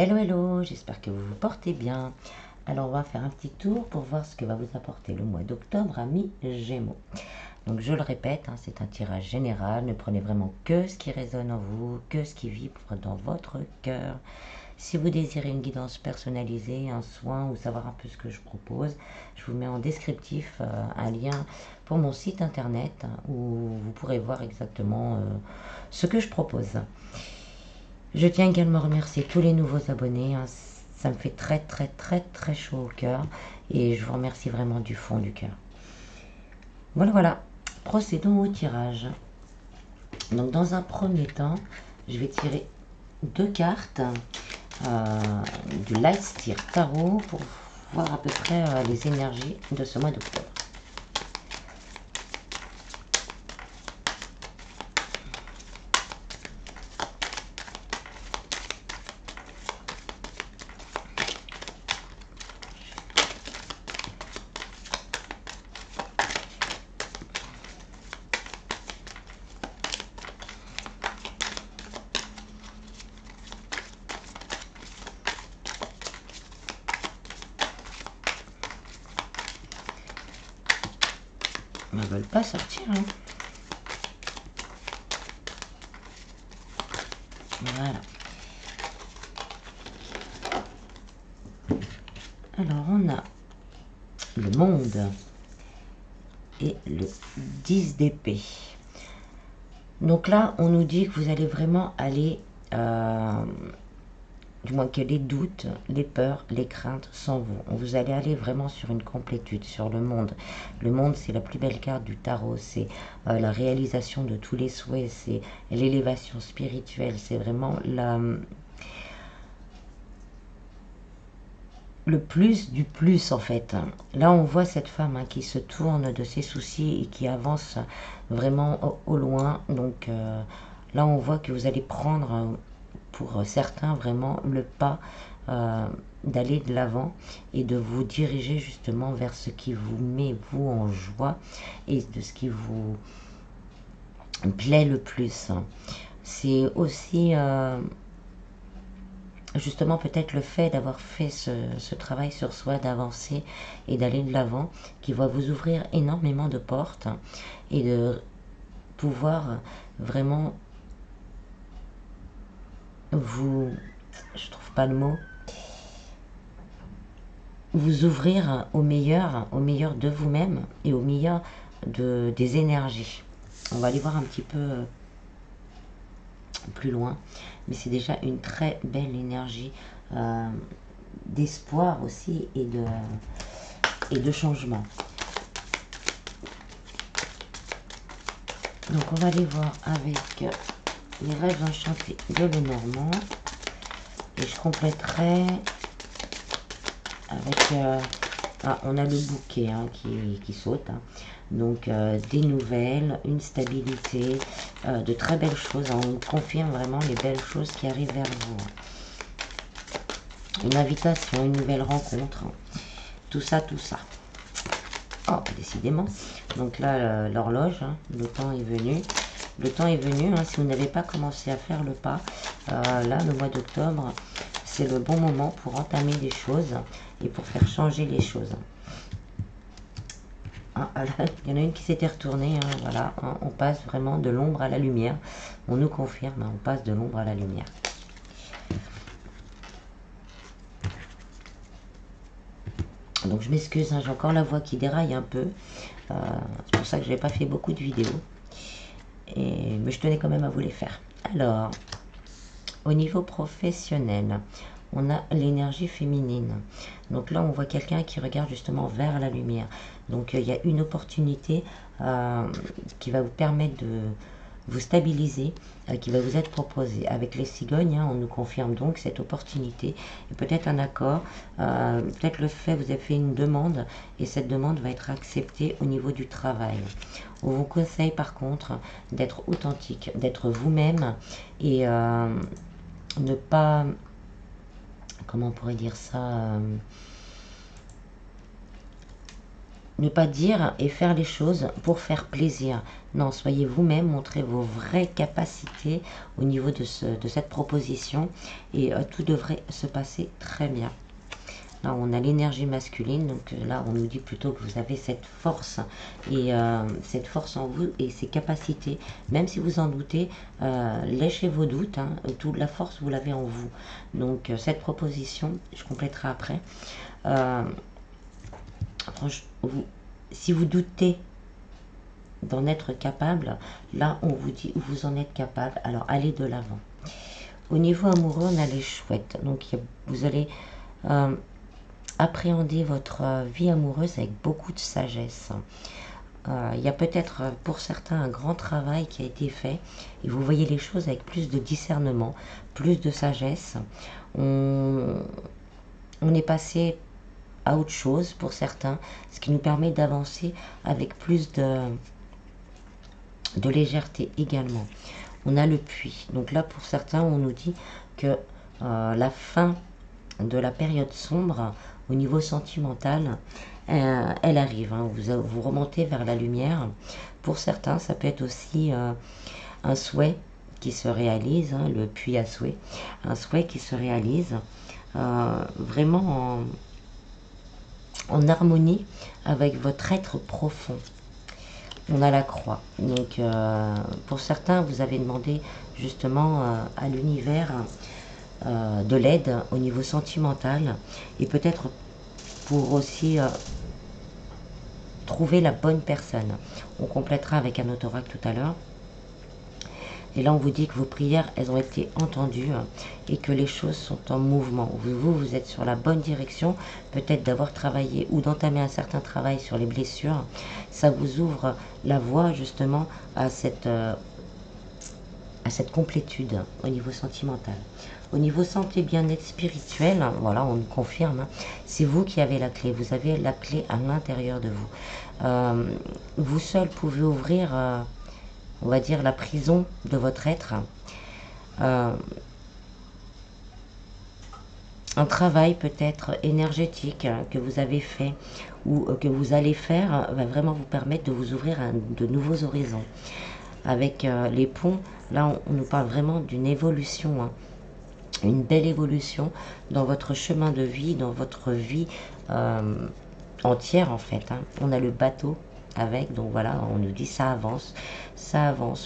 Hello, hello, j'espère que vous vous portez bien. Alors, on va faire un petit tour pour voir ce que va vous apporter le mois d'octobre à mi-Gémeaux. Donc, je le répète, c'est un tirage général. Ne prenez vraiment que ce qui résonne en vous, que ce qui vibre dans votre cœur. Si vous désirez une guidance personnalisée, un soin ou savoir un peu ce que je propose, je vous mets en descriptif un lien pour mon site internet où vous pourrez voir exactement ce que je propose. Je tiens également à remercier tous les nouveaux abonnés. Ça me fait très très très très chaud au cœur et je vous remercie vraiment du fond du cœur. Voilà, procédons au tirage. Donc dans un premier temps, je vais tirer 2 cartes du Lightsteer Tarot pour voir à peu près les énergies de ce mois d'octobre. Elles ne veulent pas sortir. Voilà. Alors on a le monde et le 10 d'épée. Donc là, on nous dit que vous allez vraiment aller, du moins que les doutes, les peurs, les craintes s'en vont. Vous allez aller vraiment sur une complétude, sur le monde. Le monde, c'est la plus belle carte du tarot, c'est la réalisation de tous les souhaits, c'est l'élévation spirituelle, c'est vraiment le plus du plus en fait. Là on voit cette femme qui se tourne de ses soucis et qui avance vraiment au loin. Donc là on voit que vous allez prendre pour certains vraiment le pas d'aller de l'avant et de vous diriger justement vers ce qui vous met vous en joie et de ce qui vous plaît le plus. C'est aussi justement peut-être le fait d'avoir fait ce travail sur soi, d'avancer et d'aller de l'avant, qui va vous ouvrir énormément de portes et de pouvoir vraiment je trouve pas le mot, vous ouvrir au meilleur de vous-même et au meilleur des énergies. On va aller voir un petit peu plus loin, mais c'est déjà une très belle énergie d'espoir aussi et de changement. Donc on va aller voir avec les rêves enchantés de Lenormand et je compléterai avec on a le bouquet qui saute, donc des nouvelles, une stabilité, de très belles choses. On confirme vraiment les belles choses qui arrivent vers vous. Une invitation, une nouvelle rencontre, tout ça. Oh, décidément. Donc là, l'horloge, le temps est venu. Le temps est venu, si vous n'avez pas commencé à faire le pas, là, le mois d'octobre, c'est le bon moment pour entamer des choses et pour faire changer les choses. Il y en a une qui s'était retournée, voilà, on passe vraiment de l'ombre à la lumière. On nous confirme, on passe de l'ombre à la lumière. Donc je m'excuse, j'ai encore la voix qui déraille un peu. C'est pour ça que je n'ai pas fait beaucoup de vidéos. Mais je tenais quand même à vous les faire. Alors, au niveau professionnel, on a l'énergie féminine. Donc là, on voit quelqu'un qui regarde justement vers la lumière. Donc il y a une opportunité qui va vous permettre de vous stabiliser, qui va vous être proposée. Avec les cigognes, on nous confirme donc cette opportunité. Et peut-être un accord, peut-être le fait, vous avez fait une demande et cette demande va être acceptée au niveau du travail. On vous conseille par contre d'être authentique, d'être vous-même et ne pas, comment on pourrait dire ça, ne pas dire et faire les choses pour faire plaisir. Non, soyez vous-même, montrez vos vraies capacités au niveau de cette proposition et tout devrait se passer très bien. Là, on a l'énergie masculine, donc là, on nous dit plutôt que vous avez cette force et cette force en vous et ces capacités. Même si vous en doutez, lâchez vos doutes. Hein, toute la force, vous l'avez en vous. Donc, cette proposition, je compléterai après. Si vous doutez d'en être capable, là, on vous dit vous en êtes capable. Alors, allez de l'avant. Au niveau amoureux, on a les chouettes. Donc, vous allez appréhender votre vie amoureuse avec beaucoup de sagesse. Il y a peut-être pour certains un grand travail qui a été fait et vous voyez les choses avec plus de discernement, plus de sagesse. On est passé à autre chose pour certains, ce qui nous permet d'avancer avec plus de légèreté également. On a le puits. Donc là, pour certains, on nous dit que la fin de la période sombre au niveau sentimental, elle arrive. Hein. Vous remontez vers la lumière. Pour certains, ça peut être aussi un souhait qui se réalise, hein, le puits à souhait. Un souhait qui se réalise vraiment en harmonie avec votre être profond. On a la croix. Donc, pour certains, vous avez demandé justement à l'univers de l'aide au niveau sentimental et peut-être pour aussi trouver la bonne personne. On complétera avec un autre oracle tout à l'heure. Et là, on vous dit que vos prières, elles ont été entendues et que les choses sont en mouvement. Vous êtes sur la bonne direction, peut-être d'avoir travaillé ou d'entamer un certain travail sur les blessures. Ça vous ouvre la voie justement à cette complétude au niveau sentimental. Au niveau santé, bien-être spirituel, voilà, on nous confirme, c'est vous qui avez la clé. Vous avez la clé à l'intérieur de vous. Vous seul pouvez ouvrir, on va dire, la prison de votre être. Un travail peut-être énergétique que vous avez fait ou que vous allez faire va vraiment vous permettre de vous ouvrir à de nouveaux horizons. Avec les ponts, là, on nous parle vraiment d'une évolution, hein. Une belle évolution dans votre chemin de vie, dans votre vie entière en fait. Hein. On a le bateau avec, donc voilà, on nous dit ça avance,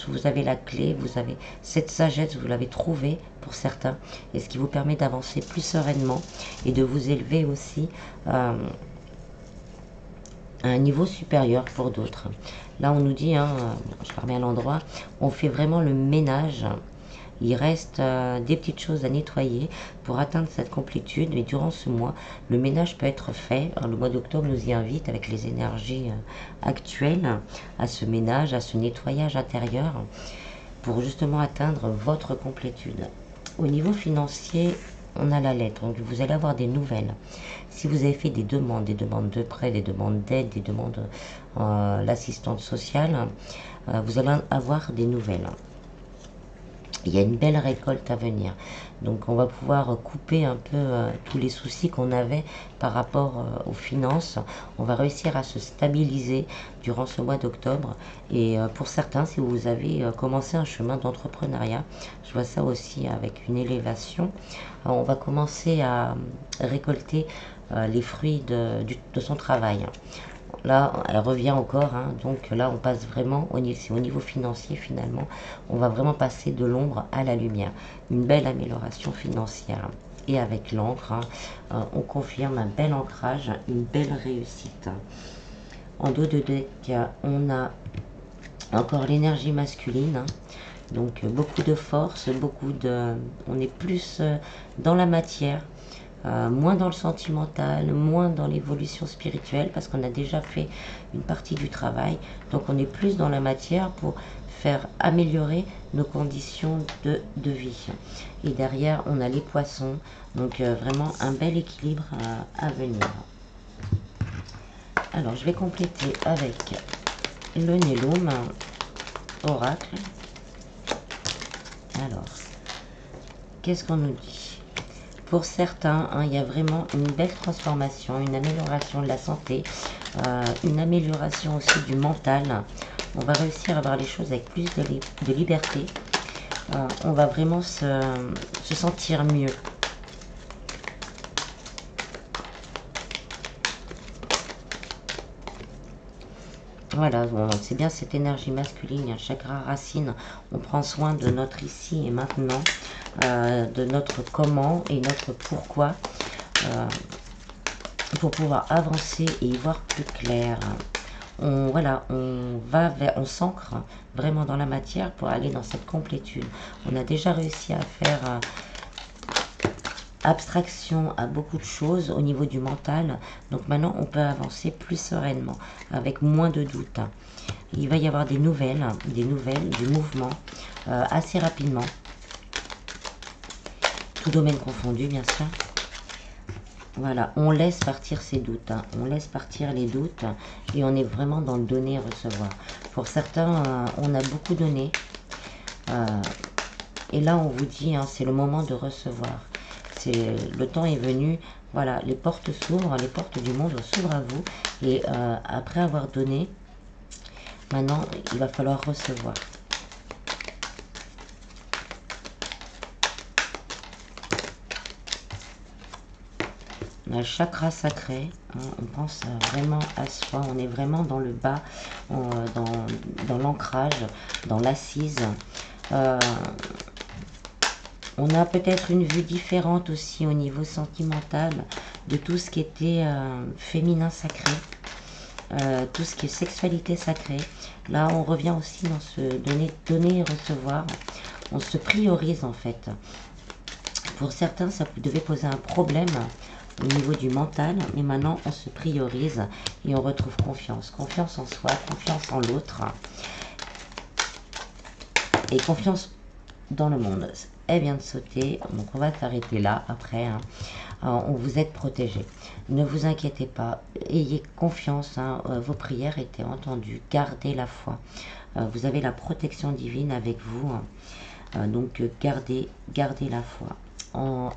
vous avez la clé, vous avez cette sagesse, vous l'avez trouvée pour certains, et ce qui vous permet d'avancer plus sereinement et de vous élever aussi à un niveau supérieur pour d'autres. Là on nous dit, hein, je remets à l'endroit, on fait vraiment le ménage. Il reste des petites choses à nettoyer pour atteindre cette complétude. Et durant ce mois, le ménage peut être fait. Alors, le mois d'octobre nous y invite avec les énergies actuelles à ce ménage, à ce nettoyage intérieur pour justement atteindre votre complétude. Au niveau financier, on a la lettre. Donc vous allez avoir des nouvelles. Si vous avez fait des demandes de prêt, des demandes d'aide, des demandes l'assistante sociale, vous allez avoir des nouvelles. Il y a une belle récolte à venir. Donc on va pouvoir couper un peu tous les soucis qu'on avait par rapport aux finances. On va réussir à se stabiliser durant ce mois d'octobre. Et pour certains, si vous avez commencé un chemin d'entrepreneuriat, je vois ça aussi avec une élévation. Alors, on va commencer à récolter les fruits de son travail. Là, elle revient encore, hein, donc là, on passe vraiment, au niveau financier finalement, on va vraiment passer de l'ombre à la lumière. Une belle amélioration financière. Et avec l'encre, hein, on confirme un bel ancrage, une belle réussite. En dos de deck, on a encore l'énergie masculine, hein, donc beaucoup de force, on est plus dans la matière. Moins dans le sentimental, moins dans l'évolution spirituelle, parce qu'on a déjà fait une partie du travail. Donc on est plus dans la matière pour faire améliorer nos conditions de vie. Et derrière, on a les poissons. Donc vraiment un bel équilibre à venir. Alors, je vais compléter avec le Nélum Oracle. Alors, qu'est-ce qu'on nous dit ? Pour certains, hein, il y a vraiment une belle transformation, une amélioration de la santé, une amélioration aussi du mental. On va réussir à voir les choses avec plus de liberté. On va vraiment se sentir mieux. Voilà, bon, c'est bien cette énergie masculine, un chakra racine. On prend soin de notre ici et maintenant, de notre comment et notre pourquoi, pour pouvoir avancer et y voir plus clair. Voilà, on s'ancre vraiment dans la matière pour aller dans cette complétude. On a déjà réussi à faire abstraction à beaucoup de choses au niveau du mental. Donc maintenant, on peut avancer plus sereinement, avec moins de doutes. Il va y avoir des nouvelles, du mouvement, assez rapidement. Tout domaine confondu, bien sûr. Voilà, on laisse partir ces doutes, hein. On laisse partir les doutes et on est vraiment dans le donner et recevoir. Pour certains, on a beaucoup donné. Et là, on vous dit, hein, c'est le moment de recevoir. Le temps est venu, voilà, les portes s'ouvrent, les portes du monde s'ouvrent à vous. Et après avoir donné, maintenant, il va falloir recevoir. On a le chakra sacré, hein, on pense vraiment à soi, on est vraiment dans le bas, dans l'ancrage, dans l'assise. On a peut-être une vue différente aussi au niveau sentimental de tout ce qui était féminin sacré, tout ce qui est sexualité sacrée. Là, on revient aussi dans ce donner et recevoir. On se priorise en fait. Pour certains, ça devait poser un problème au niveau du mental, mais maintenant on se priorise et on retrouve confiance. Confiance en soi, confiance en l'autre et confiance dans le monde. Elle vient de sauter, donc on va s'arrêter là après. Hein. On vous êtes protégé. Ne vous inquiétez pas, ayez confiance, hein, vos prières étaient entendues, gardez la foi. Vous avez la protection divine avec vous, hein. Donc gardez la foi. En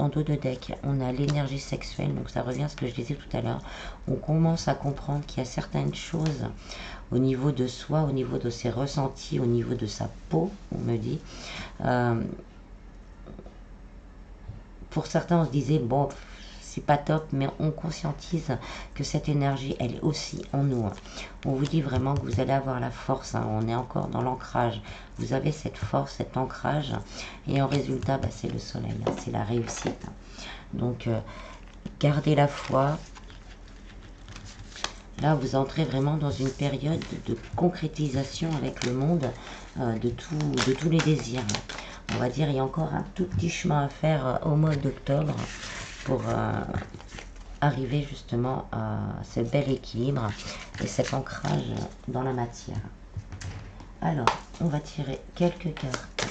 dos de deck, on a l'énergie sexuelle, donc ça revient à ce que je disais tout à l'heure. On commence à comprendre qu'il y a certaines choses au niveau de soi, au niveau de ses ressentis, au niveau de sa peau, on me dit. Pour certains, on se disait, bon, c'est pas top, mais on conscientise que cette énergie, elle est aussi en nous. On vous dit vraiment que vous allez avoir la force, hein, on est encore dans l'ancrage. Vous avez cette force, cet ancrage, et en résultat, bah, c'est le soleil, hein, c'est la réussite. Donc, gardez la foi. Là, vous entrez vraiment dans une période de concrétisation avec le monde de tous les désirs. On va dire, il y a encore un tout petit chemin à faire au mois d'octobre pour arriver justement à ce bel équilibre et cet ancrage dans la matière. Alors, on va tirer quelques cartes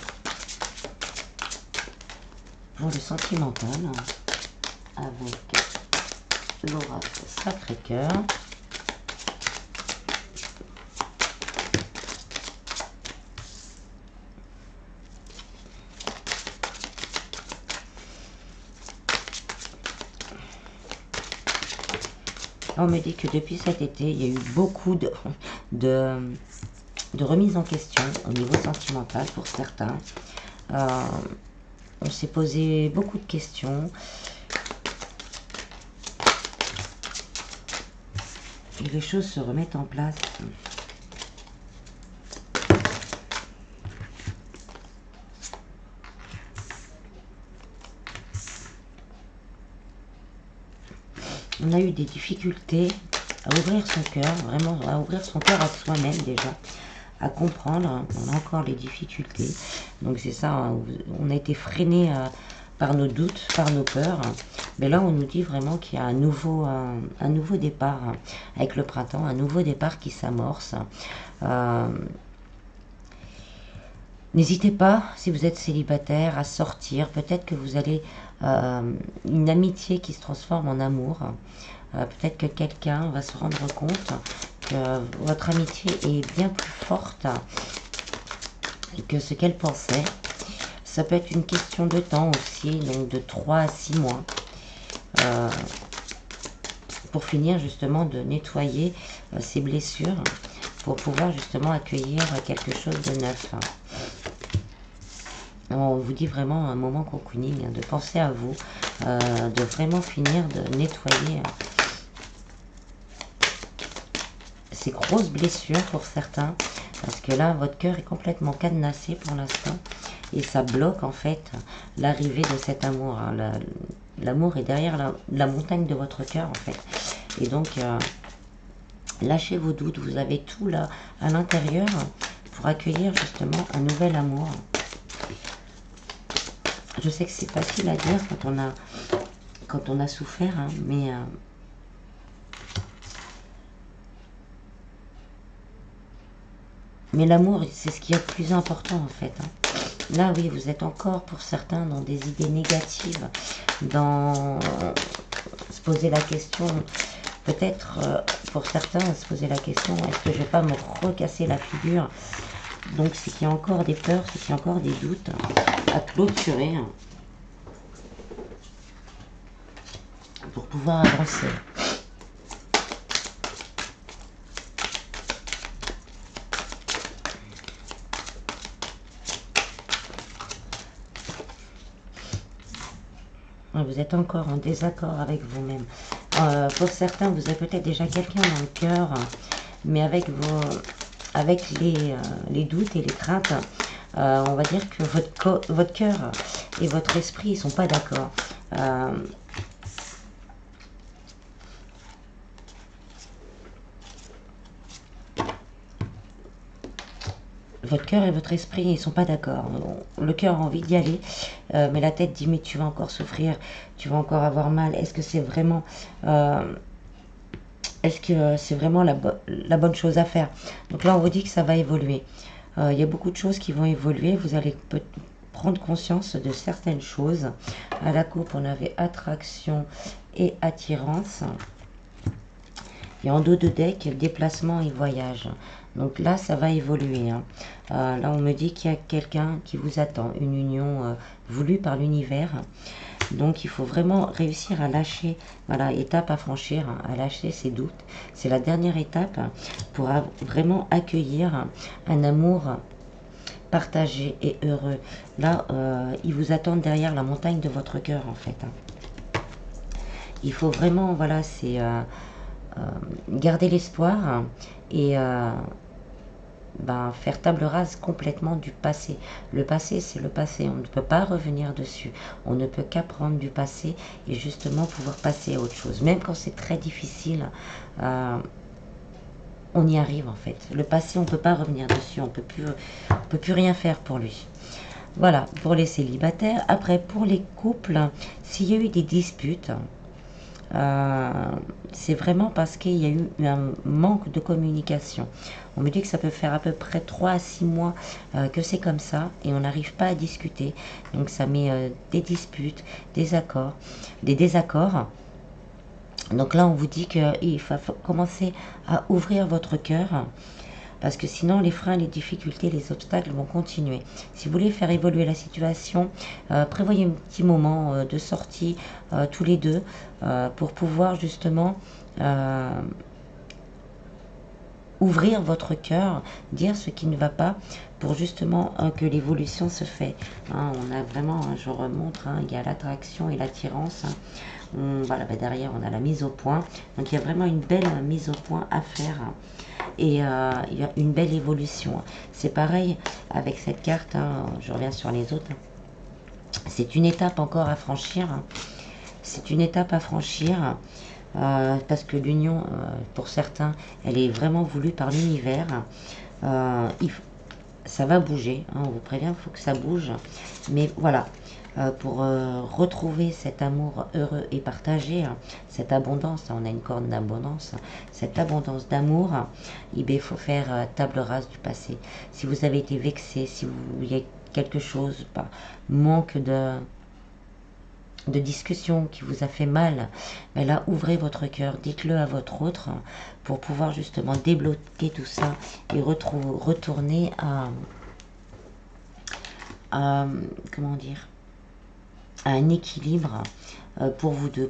pour le sentimental avec l'oracle Sacré-Cœur. On me dit que depuis cet été, il y a eu beaucoup de remise en question au niveau sentimental pour certains. On s'est posé beaucoup de questions. Et les choses se remettent en place. On a eu des difficultés à ouvrir son cœur, vraiment à ouvrir son cœur à soi-même déjà, à comprendre. On a encore les difficultés. Donc c'est ça, on a été freiné par nos doutes, par nos peurs. Mais là, on nous dit vraiment qu'il y a un nouveau départ avec le printemps, un nouveau départ qui s'amorce. N'hésitez pas, si vous êtes célibataire, à sortir. Peut-être que vous allez une amitié qui se transforme en amour. Peut-être que quelqu'un va se rendre compte que votre amitié est bien plus forte que ce qu'elle pensait. Ça peut être une question de temps aussi, donc de 3 à 6 mois. Pour finir justement de nettoyer ces blessures, pour pouvoir justement accueillir quelque chose de neuf. On vous dit vraiment un moment cocooning, de penser à vous, de vraiment finir de nettoyer ces grosses blessures pour certains, parce que là votre cœur est complètement cadenassé pour l'instant et ça bloque en fait l'arrivée de cet amour. L'amour est derrière la montagne de votre cœur en fait, et donc lâchez vos doutes, vous avez tout là à l'intérieur pour accueillir justement un nouvel amour. Je sais que c'est facile à dire quand on a souffert, hein, mais l'amour, c'est ce qui est le plus important en fait. Hein. Là, oui, vous êtes encore pour certains dans des idées négatives, dans se poser la question, peut-être pour certains, se poser la question, est-ce que je ne vais pas me recasser la figure? Donc, c'est qu'il y a encore des peurs, c'est qu'il y a encore des doutes à clôturer pour pouvoir avancer. Vous êtes encore en désaccord avec vous-même. Pour certains, vous avez peut-être déjà quelqu'un dans le cœur, mais avec les doutes et les craintes, on va dire que votre cœur et votre esprit ne sont pas d'accord. Votre cœur et votre esprit, ils sont pas d'accord. Le cœur a envie d'y aller, mais la tête dit, mais tu vas encore souffrir, tu vas encore avoir mal. Est-ce que c'est vraiment... la bonne chose à faire? Donc là, on vous dit que ça va évoluer. Il y a beaucoup de choses qui vont évoluer. Vous allez prendre conscience de certaines choses. À la coupe, on avait attraction et attirance. Et en dos de deck, déplacement et voyage. Donc là, ça va évoluer. Hein. Là, on me dit qu'il y a quelqu'un qui vous attend, une union voulue par l'univers. Donc, il faut vraiment réussir à lâcher, voilà, étape à franchir, hein, à lâcher ses doutes. C'est la dernière étape pour vraiment accueillir un amour partagé et heureux. Là, il vous attend derrière la montagne de votre cœur, en fait. Hein. Il faut vraiment, voilà, c'est... garder l'espoir et faire table rase complètement du passé. Le passé, c'est le passé. On ne peut pas revenir dessus. On ne peut qu'apprendre du passé et justement pouvoir passer à autre chose. Même quand c'est très difficile, on y arrive en fait. Le passé, on ne peut pas revenir dessus. On peut plus rien faire pour lui. Voilà, pour les célibataires. Après, pour les couples, s'il y a eu des disputes, c'est vraiment parce qu'il y a eu un manque de communication. On me dit que ça peut faire à peu près 3 à 6 mois que c'est comme ça et on n'arrive pas à discuter. Donc ça met des disputes, des désaccords. Donc là on vous dit qu'il faut commencer à ouvrir votre cœur. Parce que sinon, les freins, les difficultés, les obstacles vont continuer. Si vous voulez faire évoluer la situation, prévoyez un petit moment de sortie tous les deux pour pouvoir justement ouvrir votre cœur, dire ce qui ne va pas pour justement que l'évolution se fait. Hein, on a vraiment, hein, je remontre, hein, il y a l'attraction et l'attirance. Hein. Voilà, derrière, on a la mise au point. Donc, il y a vraiment une belle mise au point à faire. Et il y a une belle évolution. C'est pareil avec cette carte, hein, je reviens sur les autres. C'est une étape encore à franchir. C'est une étape à franchir parce que l'union, pour certains, elle est vraiment voulue par l'univers. Ça va bouger, hein, on vous prévient, il faut que ça bouge. Mais voilà, pour retrouver cet amour heureux et partagé, hein, cette abondance, hein, on a une corne d'abondance, hein, cette abondance d'amour, il faut faire table rase du passé. Si vous avez été vexé, si il y a quelque chose, manque de discussion qui vous a fait mal, mais là ouvrez votre cœur, dites-le à votre autre pour pouvoir justement débloquer tout ça et retourner comment dire, à un équilibre pour vous deux.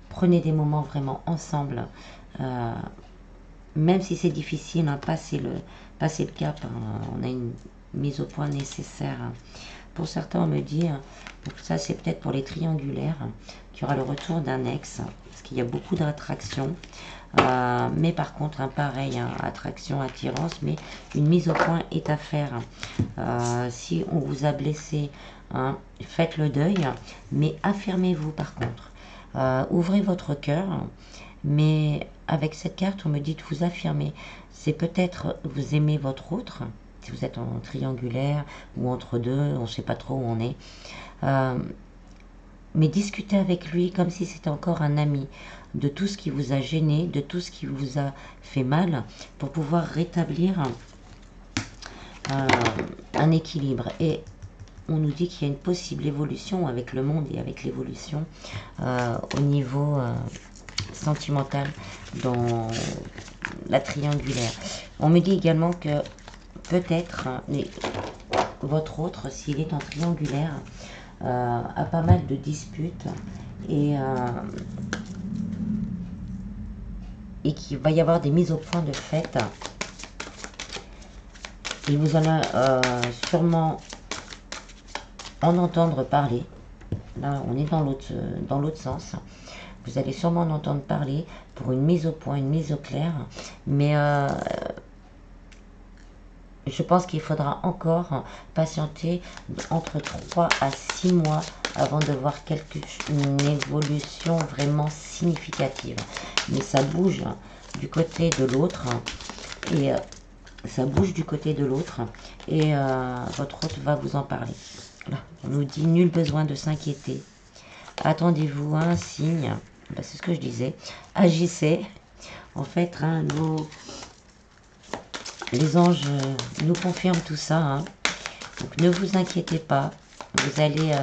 Prenez des moments vraiment ensemble, même si c'est difficile, hein, passer le cap, hein, on a une mise au point nécessaire. Pour certains, on me dit, donc ça c'est peut-être pour les triangulaires, qu'il y aura le retour d'un ex, parce qu'il y a beaucoup d'attraction. Mais par contre, pareil, attraction, attirance, mais une mise au point est à faire. Si on vous a blessé, faites le deuil, mais affirmez-vous par contre. Ouvrez votre cœur, mais avec cette carte, on me dit de vous affirmer. C'est peut-être vous aimez votre autre, si vous êtes en triangulaire ou entre deux, on ne sait pas trop où on est. Mais discutez avec lui comme si c'était encore un ami, de tout ce qui vous a gêné, de tout ce qui vous a fait mal, pour pouvoir rétablir un équilibre. Et on nous dit qu'il y a une possible évolution avec le monde et avec l'évolution au niveau sentimental dans la triangulaire. On me dit également que peut-être votre autre, s'il est en triangulaire, a pas mal de disputes et qu'il va y avoir des mises au point de fait. Il vous en a sûrement en entendre parler. Là, on est dans l'autre sens. Vous allez sûrement en entendre parler pour une mise au point, une mise au clair. Mais je pense qu'il faudra encore patienter entre 3 à 6 mois avant de voir une évolution vraiment significative. Mais ça bouge du côté de l'autre. Et ça bouge du côté de l'autre. Et votre hôte va vous en parler. Là, on nous dit nul besoin de s'inquiéter. Attendez-vous à un signe. Ben, c'est ce que je disais. Agissez. En fait, les anges nous confirment tout ça. Hein. Donc ne vous inquiétez pas. Vous allez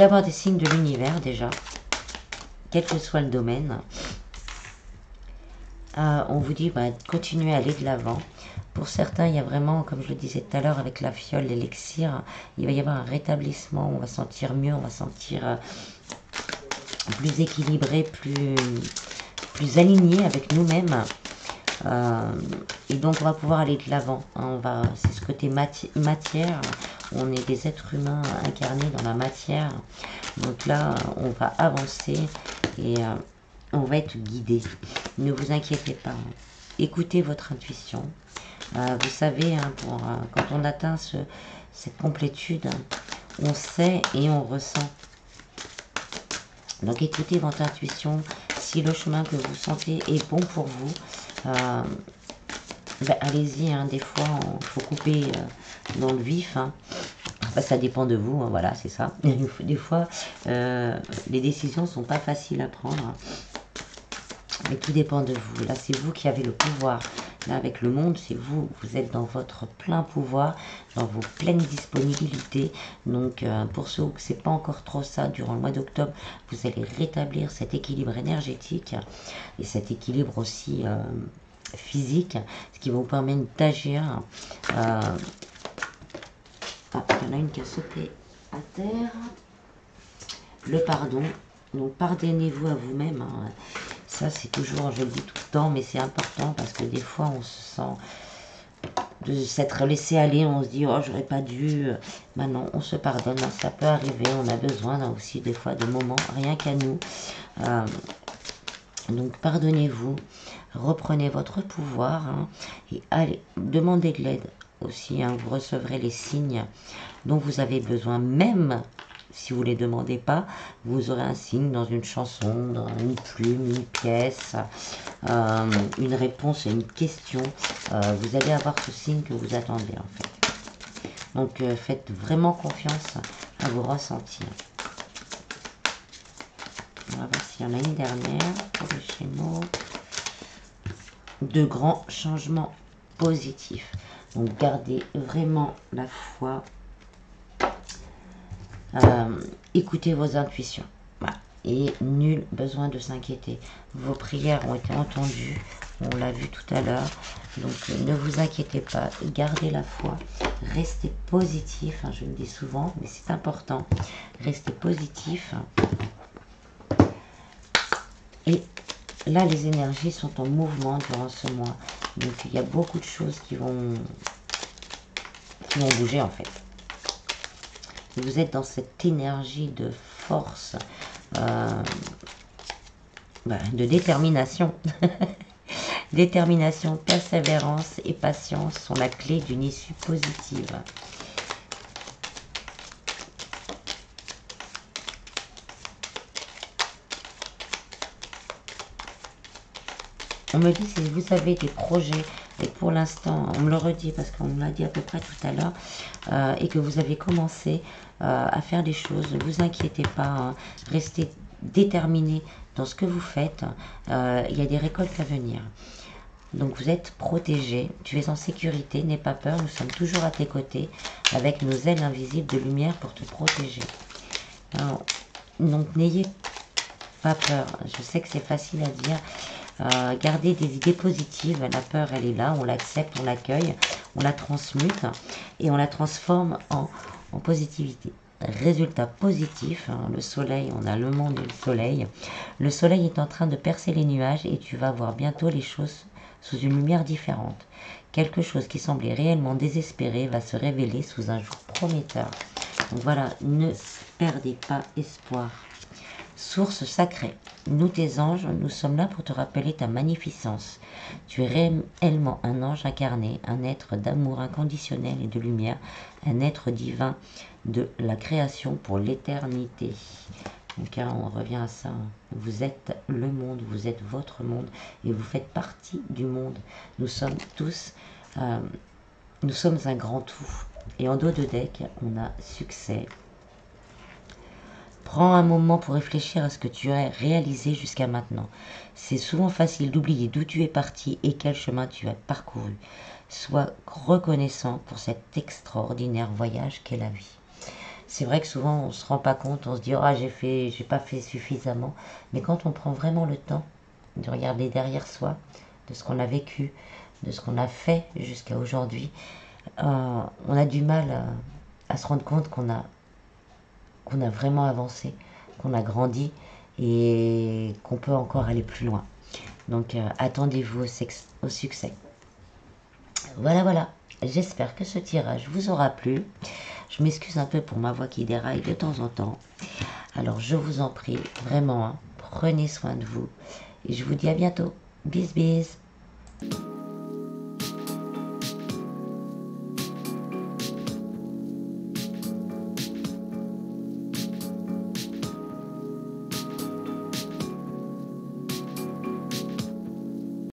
avoir des signes de l'univers déjà. Quel que soit le domaine. On vous dit continuez à aller de l'avant. Pour certains, il y a vraiment, comme je le disais tout à l'heure, avec la fiole, l'élixir, il va y avoir un rétablissement, on va sentir mieux, on va sentir plus équilibré, plus aligné avec nous-mêmes. Et donc, on va pouvoir aller de l'avant. Hein, c'est ce côté matière. On est des êtres humains incarnés dans la matière. Donc là, on va avancer et on va être guidé. Ne vous inquiétez pas. Écoutez votre intuition. Vous savez, hein, quand on atteint cette complétude, on sait et on ressent. Donc écoutez votre intuition. Si le chemin que vous sentez est bon pour vous, allez-y. Hein, des fois, il faut couper dans le vif. Hein. Ça dépend de vous, hein, voilà, c'est ça. Des fois, les décisions ne sont pas faciles à prendre. Mais tout dépend de vous. Là, c'est vous qui avez le pouvoir. Là, avec le monde, c'est vous. Vous êtes dans votre plein pouvoir, dans vos pleines disponibilités. Donc, pour ceux où ce n'est pas encore trop ça, durant le mois d'octobre, vous allez rétablir cet équilibre énergétique et cet équilibre aussi physique, ce qui va vous permettre d'agir. Il y en a une qui a sauté à terre. Le pardon. Donc, pardonnez-vous à vous-même. Hein. Ça, c'est toujours, je le dis tout le temps, mais c'est important parce que des fois, on se sent de s'être laissé aller. On se dit, oh, j'aurais pas dû. Non, on se pardonne. Ça peut arriver. On a besoin aussi des fois de moments, rien qu'à nous. Donc, pardonnez-vous. Reprenez votre pouvoir. Hein, et allez, demandez de l'aide aussi. Hein, vous recevrez les signes dont vous avez besoin, même si vous ne les demandez pas, vous aurez un signe dans une chanson, dans une plume, une pièce, une réponse et une question. Vous allez avoir ce signe que vous attendez en fait. Donc faites vraiment confiance à vos ressentis. On va voir s'il y en a une dernière pour le Gémeaux. De grands changements positifs. Donc gardez vraiment la foi. Écoutez vos intuitions. Voilà. et nul besoin de s'inquiéter. Vos prières ont été entendues, on l'a vu tout à l'heure, donc ne vous inquiétez pas, gardez la foi, restez positif, hein, je le dis souvent, mais c'est important, restez positif. Et là, les énergies sont en mouvement durant ce mois, donc il y a beaucoup de choses qui vont bouger en fait. Vous êtes dans cette énergie de force, de détermination. Détermination, persévérance et patience sont la clé d'une issue positive. On me dit si vous avez des projets, et pour l'instant, on me le redit parce qu'on me l'a dit à peu près tout à l'heure, et que vous avez commencé à faire des choses, ne vous inquiétez pas, hein, restez déterminé dans ce que vous faites, il y a des récoltes à venir. Donc vous êtes protégé, tu es en sécurité, n'aie pas peur, nous sommes toujours à tes côtés avec nos ailes invisibles de lumière pour te protéger. Alors, donc n'ayez pas peur, je sais que c'est facile à dire. Gardez des idées positives, la peur elle est là, on l'accepte, on l'accueille, on la transmute et on la transforme en positivité. Résultat positif, hein, le soleil, on a le monde et le soleil. Le soleil est en train de percer les nuages et tu vas voir bientôt les choses sous une lumière différente. Quelque chose qui semblait réellement désespéré va se révéler sous un jour prometteur. Donc voilà, ne perdez pas espoir. Source sacrée, nous tes anges, nous sommes là pour te rappeler ta magnificence. Tu es réellement un ange incarné, un être d'amour inconditionnel et de lumière, un être divin de la création pour l'éternité. Donc hein, on revient à ça, vous êtes le monde, vous êtes votre monde et vous faites partie du monde. Nous sommes tous, nous sommes un grand tout. Et en dos de deck, on a succès. Prends un moment pour réfléchir à ce que tu as réalisé jusqu'à maintenant. C'est souvent facile d'oublier d'où tu es parti et quel chemin tu as parcouru. Sois reconnaissant pour cet extraordinaire voyage qu'est la vie. C'est vrai que souvent on ne se rend pas compte, on se dit « Ah, j'ai pas fait suffisamment ». Mais quand on prend vraiment le temps de regarder derrière soi, de ce qu'on a vécu, de ce qu'on a fait jusqu'à aujourd'hui, on a du mal à se rendre compte qu'on a vraiment avancé, qu'on a grandi et qu'on peut encore aller plus loin. Donc attendez-vous au succès. Voilà, j'espère que ce tirage vous aura plu. Je m'excuse un peu pour ma voix qui déraille de temps en temps. Alors je vous en prie, vraiment, hein, prenez soin de vous. Et je vous dis à bientôt. Bis bis.